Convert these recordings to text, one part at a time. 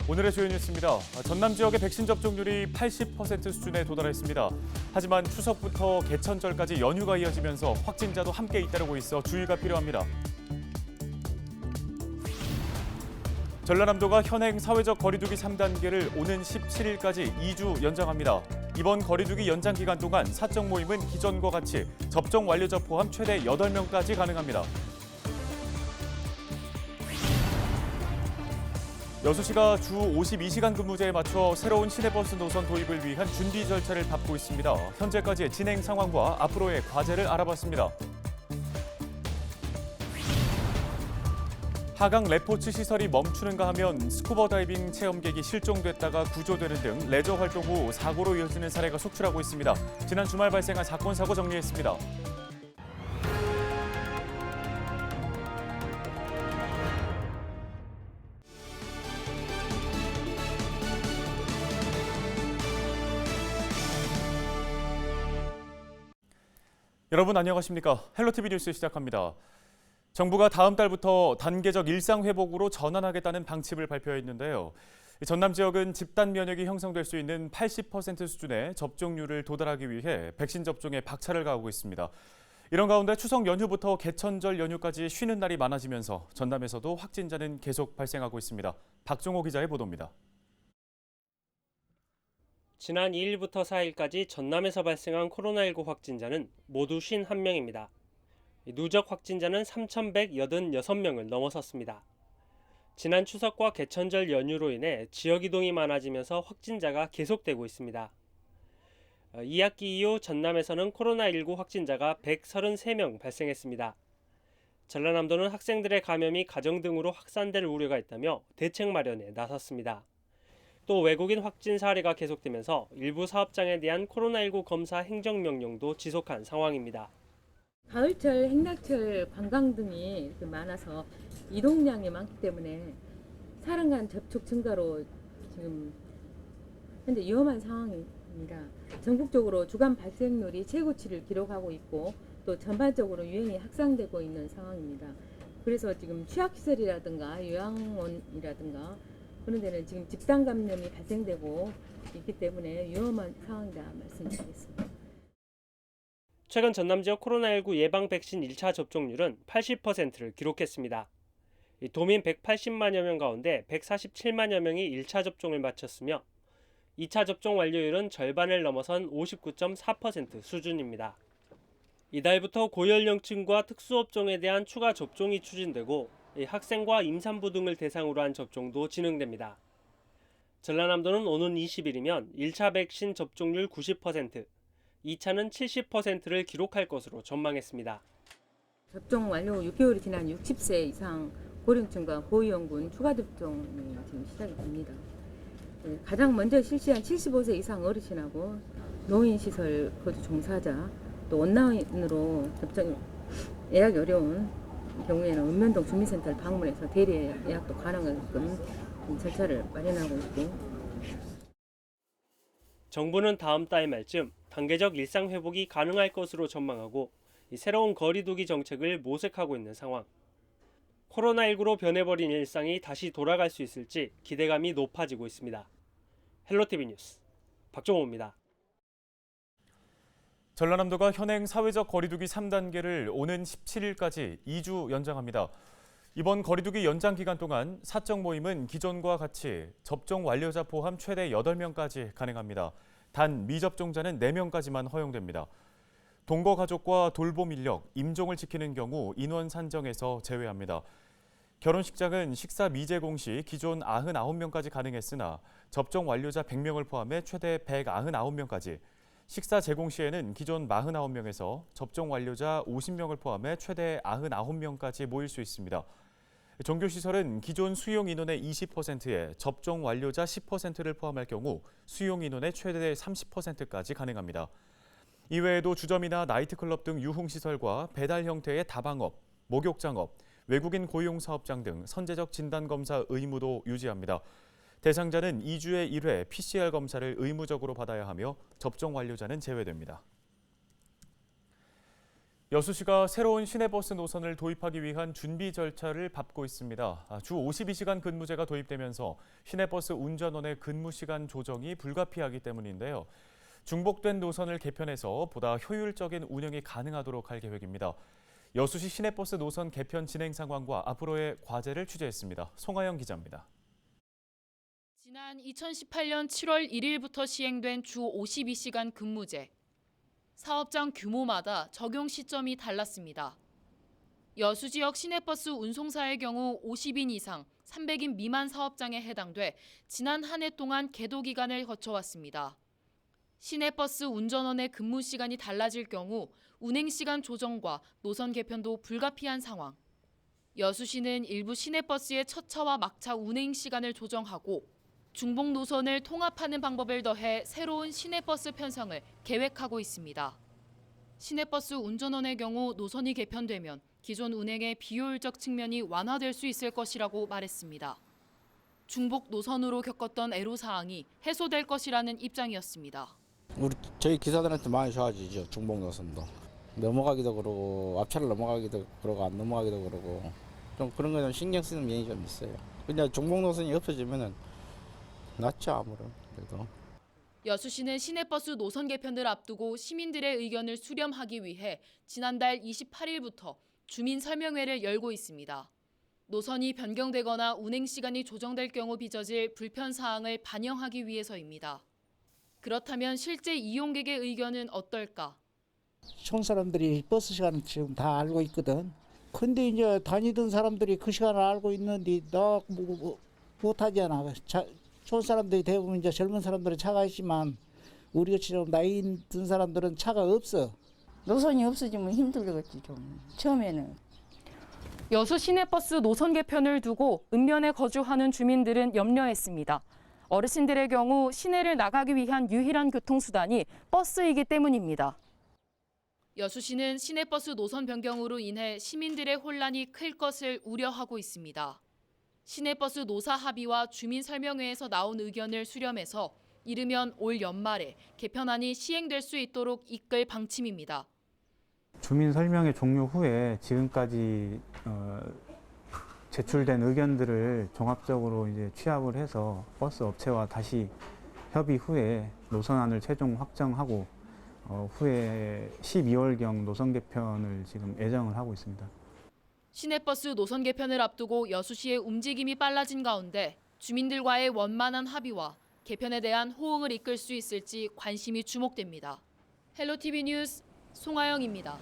오늘의 주요 뉴스입니다. 전남 지역의 백신 접종률이 80% 수준에 도달했습니다. 하지만 추석부터 개천절까지 연휴가 이어지면서 확진자도 함께 잇따르고 있어 주의가 필요합니다. 전라남도가 현행 사회적 거리두기 3단계를 오는 17일까지 2주 연장합니다. 이번 거리두기 연장 기간 동안 사적 모임은 기존과 같이 접종 완료자 포함 최대 8명까지 가능합니다. 여수시가 주 52시간 근무제에 맞춰 새로운 시내버스 노선 도입을 위한 준비 절차를 밟고 있습니다. 현재까지의 진행 상황과 앞으로의 과제를 알아봤습니다. 하강 레포츠 시설이 멈추는가 하면 스쿠버 다이빙 체험객이 실종됐다가 구조되는 등 레저 활동 후 사고로 이어지는 사례가 속출하고 있습니다. 지난 주말 발생한 사건 사고 정리했습니다. 여러분 안녕하십니까? 헬로티비 뉴스 시작합니다. 정부가 다음 달부터 단계적 일상 회복으로 전환하겠다는 방침을 발표했는데요. 전남 지역은 집단 면역이 형성될 수 있는 80% 수준의 접종률을 도달하기 위해 백신 접종에 박차를 가하고 있습니다. 이런 가운데 추석 연휴부터 개천절 연휴까지 쉬는 날이 많아지면서 전남에서도 확진자는 계속 발생하고 있습니다. 박종호 기자의 보도입니다. 지난 2일부터 4일까지 전남에서 발생한 코로나19 확진자는 모두 51명입니다. 누적 확진자는 3,186명을 넘어섰습니다. 지난 추석과 개천절 연휴로 인해 지역 이동이 많아지면서 확진자가 계속되고 있습니다. 2학기 이후 전남에서는 코로나19 확진자가 133명 발생했습니다. 전라남도는 학생들의 감염이 가정 등으로 확산될 우려가 있다며 대책 마련에 나섰습니다. 또 외국인 확진 사례가 계속되면서 일부 사업장에 대한 코로나19 검사 행정명령도 지속한 상황입니다. 가을철, 행락철 관광 등이 많아서 이동량이 많기 때문에 사람 간 접촉 증가로 지금 현재 위험한 상황입니다. 전국적으로 주간 발생률이 최고치를 기록하고 있고 또 전반적으로 유행이 확산되고 있는 상황입니다. 그래서 지금 취약시설이라든가 요양원이라든가 그런 데는 지금 집단 감염이 발생되고 있기 때문에 위험한 상황이다 말씀드리겠습니다. 최근 전남 지역 코로나19 예방 백신 1차 접종률은 80%를 기록했습니다. 도민 180만여 명 가운데 147만여 명이 1차 접종을 마쳤으며 2차 접종 완료율은 절반을 넘어선 59.4% 수준입니다. 이달부터 고연령층과 특수업종에 대한 추가 접종이 추진되고 학생과 임산부 등을 대상으로 한 접종도 진행됩니다. 전라남도는 오는 20일이면 1차 백신 접종률 90%, 2차는 70%를 기록할 것으로 전망했습니다. 접종 완료 6개월이 지난 60세 이상 고령층과 고위험군 추가 접종이 지금 시작이 됩니다. 가장 먼저 실시한 75세 이상 어르신하고 노인시설 거주 종사자, 또 온라인으로 접종 예약이 어려운 경우에는 읍면동 주민센터를 방문해서 대리 예약도 가능하게끔 절차를 마련하고 있고, 정부는 다음 달 말쯤 단계적 일상 회복이 가능할 것으로 전망하고 새로운 거리두기 정책을 모색하고 있는 상황. 코로나19로 변해버린 일상이 다시 돌아갈 수 있을지 기대감이 높아지고 있습니다. 헬로티비 뉴스 박종호입니다. 전라남도가 현행 사회적 거리두기 3단계를 오는 17일까지 2주 연장합니다. 이번 거리두기 연장 기간 동안 사적 모임은 기존과 같이 접종 완료자 포함 최대 8명까지 가능합니다. 단 미접종자는 4명까지만 허용됩니다. 동거 가족과 돌봄 인력, 임종을 지키는 경우 인원 산정에서 제외합니다. 결혼식장은 식사 미제공 시 기존 99명까지 가능했으나 접종 완료자 100명을 포함해 최대 199명까지, 식사 제공 시에는 기존 49명에서 접종 완료자 50명을 포함해 최대 99명까지 모일 수 있습니다. 종교시설은 기존 수용 인원의 20%에 접종 완료자 10%를 포함할 경우 수용 인원의 최대 30%까지 가능합니다. 이외에도 주점이나 나이트클럽 등 유흥시설과 배달 형태의 다방업, 목욕장업, 외국인 고용사업장 등 선제적 진단검사 의무도 유지합니다. 대상자는 2주에 1회 PCR 검사를 의무적으로 받아야 하며 접종 완료자는 제외됩니다. 여수시가 새로운 시내버스 노선을 도입하기 위한 준비 절차를 밟고 있습니다. 주 52시간 근무제가 도입되면서 시내버스 운전원의 근무 시간 조정이 불가피하기 때문인데요. 중복된 노선을 개편해서 보다 효율적인 운영이 가능하도록 할 계획입니다. 여수시 시내버스 노선 개편 진행 상황과 앞으로의 과제를 취재했습니다. 송하영 기자입니다. 지난 2018년 7월 1일부터 시행된 주 52시간 근무제. 사업장 규모마다 적용 시점이 달랐습니다. 여수 지역 시내버스 운송사의 경우 50인 이상, 300인 미만 사업장에 해당돼 지난 한 해 동안 계도 기간을 거쳐왔습니다. 시내버스 운전원의 근무 시간이 달라질 경우 운행 시간 조정과 노선 개편도 불가피한 상황. 여수시는 일부 시내버스의 첫 차와 막차 운행 시간을 조정하고 중복 노선을 통합하는 방법을 더해 새로운 시내버스 편성을 계획하고 있습니다. 시내버스 운전원의 경우 노선이 개편되면 기존 운행의 비효율적 측면이 완화될 수 있을 것이라고 말했습니다. 중복 노선으로 겪었던 애로사항이 해소될 것이라는 입장이었습니다. 저희 기사들한테 많이 좋아지죠. 중복 노선도. 넘어가기도 그러고 앞차를 넘어가기도 그러고 안 넘어가기도 그러고 좀 그런 거 좀 신경 쓰는 면이 좀 있어요. 그냥 중복 노선이 없어지면은 낫죠, 아무런 그래도. 여수시는 시내버스 노선 개편을 앞두고 시민들의 의견을 수렴하기 위해 지난달 28일부터 주민 설명회를 열고 있습니다. 노선이 변경되거나 운행 시간이 조정될 경우 빚어질 불편 사항을 반영하기 위해서입니다. 그렇다면 실제 이용객의 의견은 어떨까? 촌 사람들이 버스 시간을 지금 다 알고 있거든. 근데 이제 다니던 사람들이 그 시간을 알고 있는데 나 못하잖아. 촌 사람들이 대부분 이제 젊은 사람들은 차가 있지만 우리처럼 나이 든 사람들은 차가 없어. 노선이 없어지면 힘들겠지 좀 처음에는. 여수 시내버스 노선 개편을 두고 읍면에 거주하는 주민들은 염려했습니다. 어르신들의 경우 시내를 나가기 위한 유일한 교통수단이 버스이기 때문입니다. 여수시는 시내버스 노선 변경으로 인해 시민들의 혼란이 클 것을 우려하고 있습니다. 시내버스 노사 합의와 주민 설명회에서 나온 의견을 수렴해서 이르면 올 연말에 개편안이 시행될 수 있도록 이끌 방침입니다. 주민 설명회 종료 후에 지금까지 제출된 의견들을 종합적으로 이제 취합을 해서 버스 업체와 다시 협의 후에 노선안을 최종 확정하고 후에 12월경 노선 개편을 지금 예정을 하고 있습니다. 시내버스 노선 개편을 앞두고 여수시의 움직임이 빨라진 가운데 주민들과의 원만한 합의와 개편에 대한 호응을 이끌 수 있을지 관심이 주목됩니다. 헬로티비 뉴스 송하영입니다.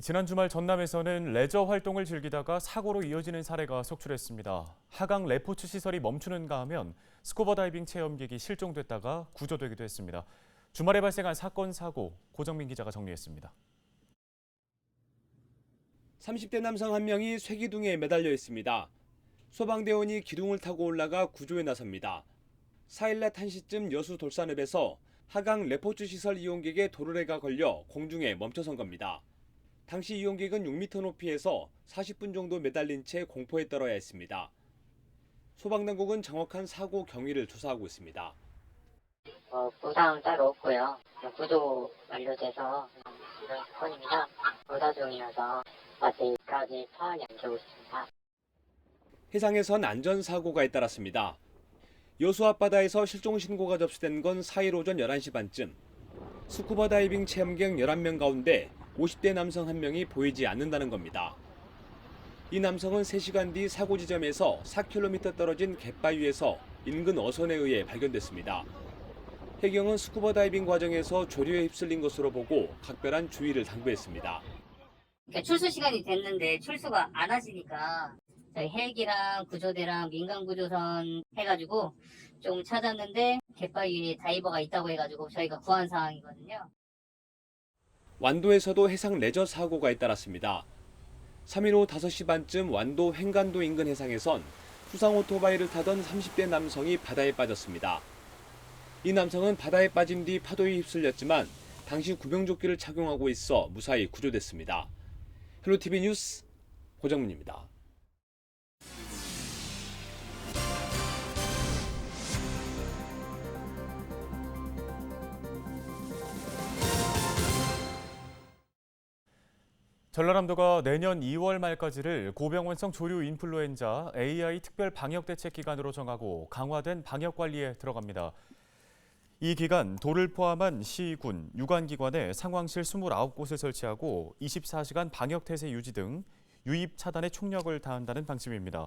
지난 주말 전남에서는 레저 활동을 즐기다가 사고로 이어지는 사례가 속출했습니다. 하강 레포츠 시설이 멈추는가 하면 스쿠버 다이빙 체험객이 실종됐다가 구조되기도 했습니다. 주말에 발생한 사건 사고 고정민 기자가 정리했습니다. 30대 남성 한 명이 쇠기둥에 매달려 있습니다. 소방대원이 기둥을 타고 올라가 구조에 나섭니다. 4일 낮 1시쯤 여수 돌산읍에서 하강 레포츠 시설 이용객의 도르래가 걸려 공중에 멈춰선 겁니다. 당시 이용객은 6m 높이에서 40분 정도 매달린 채 공포에 떨어야 했습니다. 소방당국은 정확한 사고 경위를 조사하고 있습니다. 부상은 따로 없고요. 구조 완료돼서 이런 사건입니다. 조사 중이어서 아직까지 파악이 안 되고 있습니다. 해상에선 안전사고가 잇따랐습니다. 여수 앞바다에서 실종 신고가 접수된 건 4일 오전 11시 반쯤. 스쿠버 다이빙 체험객 11명 가운데 50대 남성 한 명이 보이지 않는다는 겁니다. 이 남성은 3시간 뒤 사고 지점에서 4km 떨어진 갯바위에서 인근 어선에 의해 발견됐습니다. 해경은 스쿠버 다이빙 과정에서 조류에 휩쓸린 것으로 보고 각별한 주의를 당부했습니다. 출수 시간이 됐는데 출수가 안 하시니까 저희 헬기랑 구조대랑 민간구조선 해가지고 좀 찾았는데 갯바위에 다이버가 있다고 해가지고 저희가 구한 상황이거든요. 완도에서도 해상 레저 사고가 잇따랐습니다. 3일 오후 5시 반쯤 완도 횡간도 인근 해상에선 수상 오토바이를 타던 30대 남성이 바다에 빠졌습니다. 이 남성은 바다에 빠진 뒤 파도에 휩쓸렸지만 당시 구명조끼를 착용하고 있어 무사히 구조됐습니다. 헬로티비 뉴스 고정문입니다. 전라남도가 내년 2월 말까지를 고병원성 조류 인플루엔자 AI 특별 방역 대책 기간으로 정하고 강화된 방역 관리에 들어갑니다. 이 기간 도를 포함한 시, 군, 유관기관에 상황실 29곳을 설치하고 24시간 방역 태세 유지 등 유입 차단에 총력을 다한다는 방침입니다.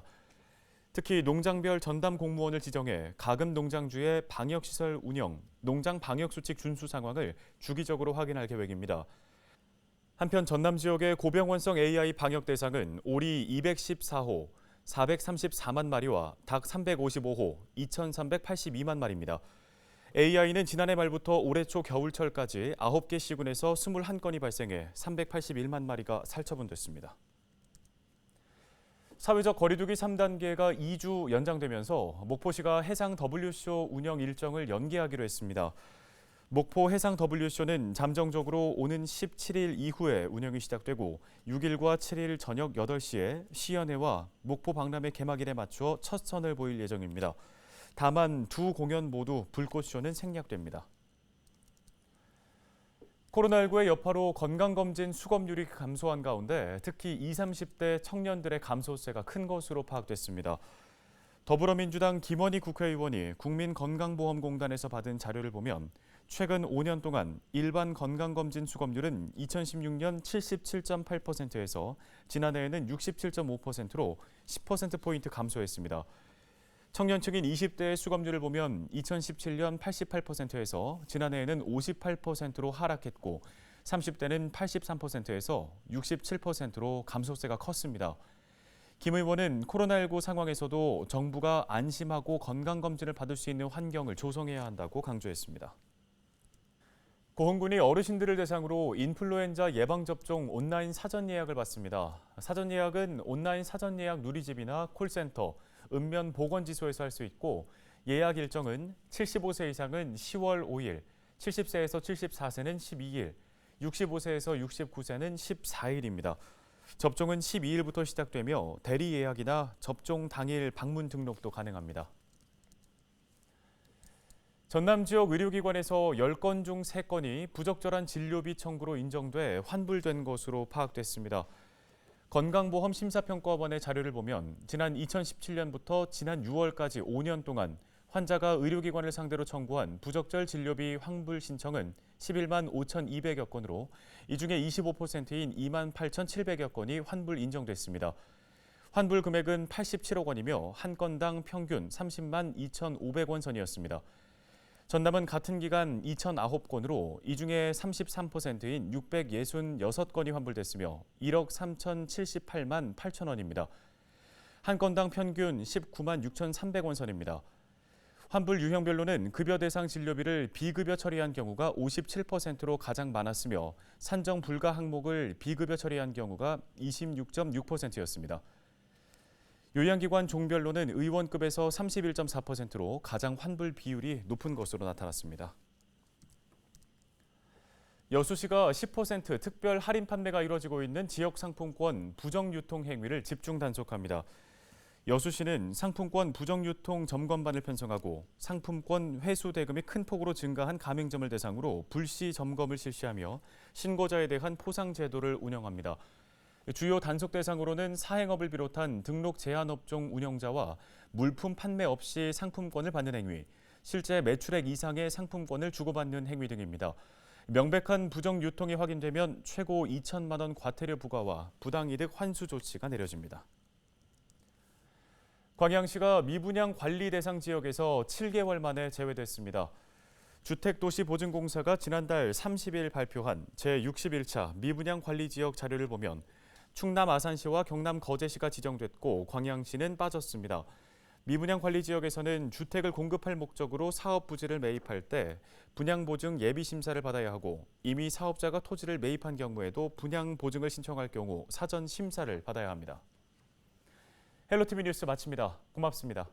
특히 농장별 전담 공무원을 지정해 가금 농장주의 방역시설 운영, 농장 방역수칙 준수 상황을 주기적으로 확인할 계획입니다. 한편 전남 지역의 고병원성 AI 방역 대상은 오리 214호, 434만 마리와 닭 355호, 2,382만 마리입니다. AI는 지난해 말부터 올해 초 겨울철까지 9개 시군에서 21건이 발생해 381만 마리가 살처분됐습니다. 사회적 거리두기 3단계가 2주 연장되면서 목포시가 해상 WSO 운영 일정을 연기하기로 했습니다. 목포 해상 WSO는 잠정적으로 오는 17일 이후에 운영이 시작되고 6일과 7일 저녁 8시에 시연회와 목포 박람회 개막일에 맞춰 첫 선을 보일 예정입니다. 다만 두 공연 모두 불꽃쇼는 생략됩니다. 코로나19의 여파로 건강검진 수검률이 감소한 가운데 특히 20, 30대 청년들의 감소세가 큰 것으로 파악됐습니다. 더불어민주당 김원희 국회의원이 국민건강보험공단에서 받은 자료를 보면 최근 5년 동안 일반 건강검진 수검률은 2016년 77.8%에서 지난해에는 67.5%로 10%포인트 감소했습니다. 청년층인 20대의 수검률을 보면 2017년 88%에서 지난해에는 58%로 하락했고 30대는 83%에서 67%로 감소세가 컸습니다. 김 의원은 코로나19 상황에서도 정부가 안심하고 건강검진을 받을 수 있는 환경을 조성해야 한다고 강조했습니다. 고흥군이 어르신들을 대상으로 인플루엔자 예방접종 온라인 사전 예약을 받습니다. 사전 예약은 온라인 사전 예약 누리집이나 콜센터, 읍면보건지소에서 할 수 있고 예약 일정은 75세 이상은 10월 5일, 70세에서 74세는 12일, 65세에서 69세는 14일입니다. 접종은 12일부터 시작되며 대리 예약이나 접종 당일 방문 등록도 가능합니다. 전남 지역 의료기관에서 10건 중 3건이 부적절한 진료비 청구로 인정돼 환불된 것으로 파악됐습니다. 건강보험 심사평가원의 자료를 보면 지난 2017년부터 지난 6월까지 5년 동안 환자가 의료기관을 상대로 청구한 부적절 진료비 환불 신청은 11만 5,200여 건으로 이 중에 25%인 2만 8,700여 건이 환불 인정됐습니다. 환불 금액은 87억 원이며 한 건당 평균 30만 2,500원 선이었습니다. 전남은 같은 기간 2,009건으로 이 중에 33%인 666건이 환불됐으며 1억 3,078만 8천 원입니다. 한 건당 평균 19만 6,300원 선입니다. 환불 유형별로는 급여 대상 진료비를 비급여 처리한 경우가 57%로 가장 많았으며 산정 불가 항목을 비급여 처리한 경우가 26.6%였습니다. 요양기관 종별로는 의원급에서 31.4%로 가장 환불 비율이 높은 것으로 나타났습니다. 여수시가 10% 특별 할인 판매가 이뤄지고 있는 지역 상품권 부정 유통 행위를 집중 단속합니다. 여수시는 상품권 부정 유통 점검반을 편성하고 상품권 회수 대금이 큰 폭으로 증가한 가맹점을 대상으로 불시 점검을 실시하며 신고자에 대한 포상 제도를 운영합니다. 주요 단속 대상으로는 사행업을 비롯한 등록 제한 업종 운영자와 물품 판매 없이 상품권을 받는 행위, 실제 매출액 이상의 상품권을 주고받는 행위 등입니다. 명백한 부정 유통이 확인되면 최고 2천만 원 과태료 부과와 부당이득 환수 조치가 내려집니다. 광양시가 미분양 관리 대상 지역에서 7개월 만에 제외됐습니다. 주택도시보증공사가 지난달 30일 발표한 제61차 미분양 관리 지역 자료를 보면 충남 아산시와 경남 거제시가 지정됐고 광양시는 빠졌습니다. 미분양 관리 지역에서는 주택을 공급할 목적으로 사업 부지를 매입할 때 분양보증 예비심사를 받아야 하고 이미 사업자가 토지를 매입한 경우에도 분양보증을 신청할 경우 사전 심사를 받아야 합니다. 헬로티비 뉴스 마칩니다. 고맙습니다.